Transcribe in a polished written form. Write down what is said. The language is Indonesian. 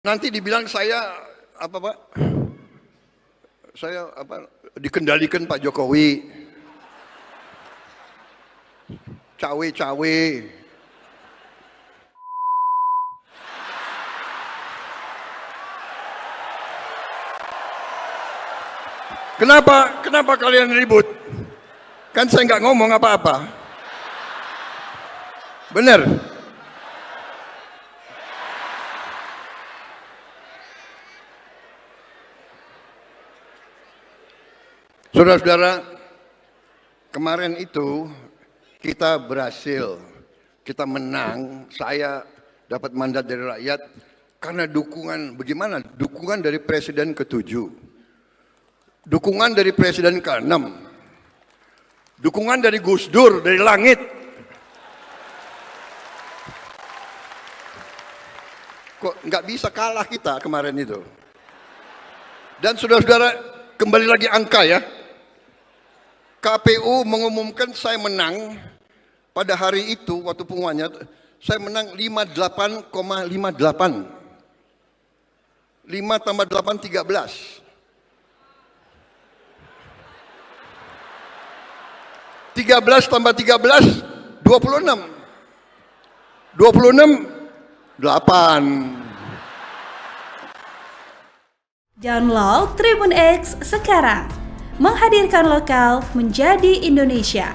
Nanti dibilang saya apa Pak? Saya apa? Dikendalikan Pak Jokowi. Cawe-cawe. Kenapa kalian ribut? Kan saya nggak ngomong apa-apa. Benar. Saudara-saudara, kemarin itu kita berhasil, kita menang, saya dapat mandat dari rakyat karena dukungan, bagaimana? Dukungan dari Presiden ke-7, dukungan dari Presiden ke-6, dukungan dari Gus Dur, dari langit. Kok nggak bisa kalah kita kemarin itu. Dan saudara-saudara, kembali lagi angka ya. KPU mengumumkan saya menang pada hari itu waktu pengumumannya, saya menang 58,58. 5 tambah 8, 13. 13 tambah 13, 26. 26, 8. Download Tribun X sekarang, menghadirkan lokal menjadi Indonesia.